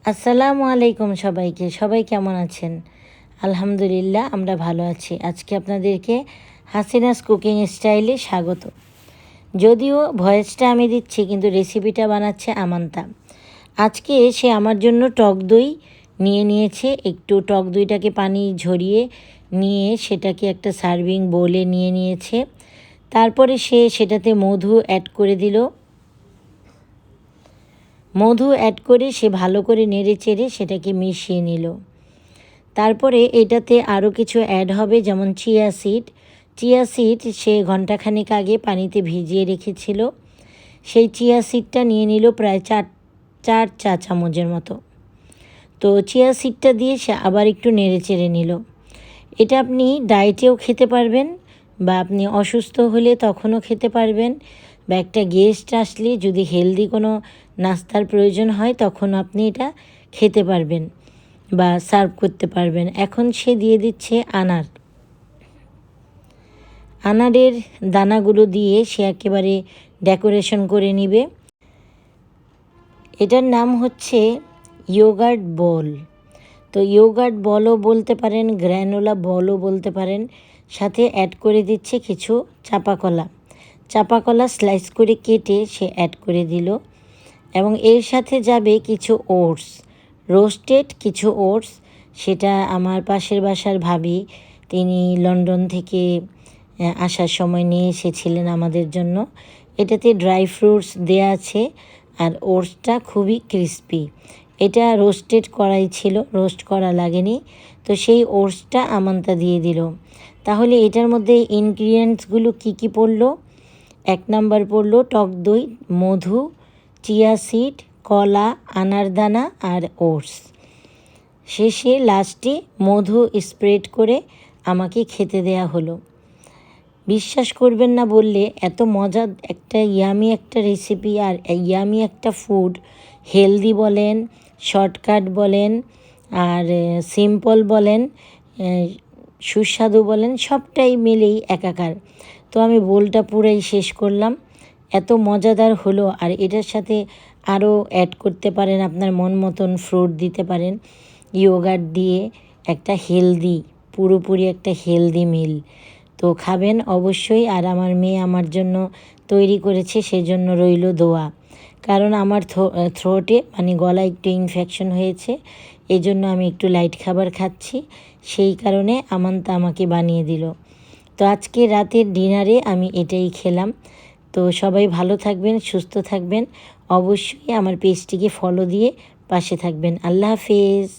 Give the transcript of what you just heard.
আসসালামু আলাইকুম সবাইকে। সবাই কেমন আছেন? আলহামদুলিল্লাহ আমরা ভালো আছি। আজকে আপনাদেরকে হাসিনাস কুকিং স্টাইলে স্বাগত। যদিও ভয়েসটা আমি দিচ্ছি কিন্তু রেসিপিটা বানাচ্ছে আমান্তা। আজকে সে আমার জন্য টক দই নিয়ে নিয়েছে। একটু টক দইটাকে পানি ঝরিয়ে নিয়ে সেটাকে একটা সার্ভিং বোলে নিয়ে নিয়েছে। তারপরে সে সেটাতে মধু অ্যাড করে দিল। মধু অ্যাড করে সে ভালো করে নেড়ে চেড়ে সেটাকে মিশিয়ে নিল। তারপরে এটাতে আরও কিছু অ্যাড হবে, যেমন চিয়া সিড সে ঘণ্টাখানেক আগে পানিতে ভিজিয়ে রেখেছিল। সেই চিয়া সিডটা নিয়ে নিল প্রায় চার চা চামচের মতো। তো চিয়া সিডটা দিয়ে সে আবার একটু নেড়ে চেড়ে নিল। এটা আপনি ডায়েটেও খেতে পারবেন বা আপনি অসুস্থ হলে তখনও খেতে পারবেন, বা একটা গেস্ট আসলে যদি হেলদি কোনো নাস্তার প্রয়োজন হয় তখন আপনি এটা খেতে পারবেন বা সার্ভ করতে পারবেন। এখন সে দিয়ে দিচ্ছে আনারের দানাগুলো দিয়ে সে একেবারে ডেকোরেশন করে নিবে। এটার নাম হচ্ছে ইয়োগার্ট বল। তো ইয়োগার্ট বলও বলতে পারেন, গ্র্যানোলা বলও বলতে পারেন। সাথে অ্যাড করে দিচ্ছে কিছু চাপা কলা স্লাইস করে কেটে সে অ্যাড করে দিল। এবং এর সাথে যাবে কিছু ওটস, রোস্টেড কিছু ওটস। সেটা আমার পাশের বাসার ভাবি, তিনি লন্ডন থেকে আসার সময় নিয়ে এসেছিলেন আমাদের জন্য। এটাতে ড্রাই ফ্রুটস দেয়া আছে আর ওটসটা খুবই ক্রিস্পি। এটা রোস্টেড করাই ছিল, রোস্ট করা লাগেনি। তো সেই ওটসটা আমান্তা দিয়ে দিল। তাহলে এটার মধ্যে ইনগ্রিডিয়েন্টসগুলো কী পড়লো? 1 নাম্বার পড়লো টক দই, মধু, চিয়া সিড, কলা, আনারদানা আর ওটস। শেষে লাস্টে মধু স্প্রেড করে আমাকে খেতে দেয়া হলো। বিশ্বাস করবেন না বললে এত মজার একটা ইয়ামি একটা রেসিপি আর ইয়ামি একটা ফুড, হেলদি বলেন, শর্টকাট বলেন আর সিম্পল বলেন, সুস্বাদু বলেন, সবটাই মিলেই একাকার। তো আমি বোলটা পুরাই শেষ করলাম। এত মজাদার হলো। আর এটার সাথে আরও অ্যাড করতে পারেন, আপনার মন মতন ফ্রুট দিতে পারেন। ইয়োগার্ট দিয়ে একটা পুরোপুরি একটা হেলদি মিল। তো খাবেন অবশ্যই। আর আমার মেয়ে আমার জন্য তৈরি করেছে, সেজন্য রইল দোয়া। কারণ আমার থ্রোটে মানে গলায় একটু ইনফেকশন হয়েছে, এই জন্য আমি একটু লাইট খাবার খাচ্ছি, সেই কারণে আমান্তা আমাকে বানিয়ে দিল। তো আজকে রাতের ডিনারে আমি এটাই খেলাম। তো সবাই ভালো থাকবেন, সুস্থ থাকবেন। অবশ্যই আমার পেজটিকে ফলো দিয়ে পাশে থাকবেন। আল্লাহ হাফেজ।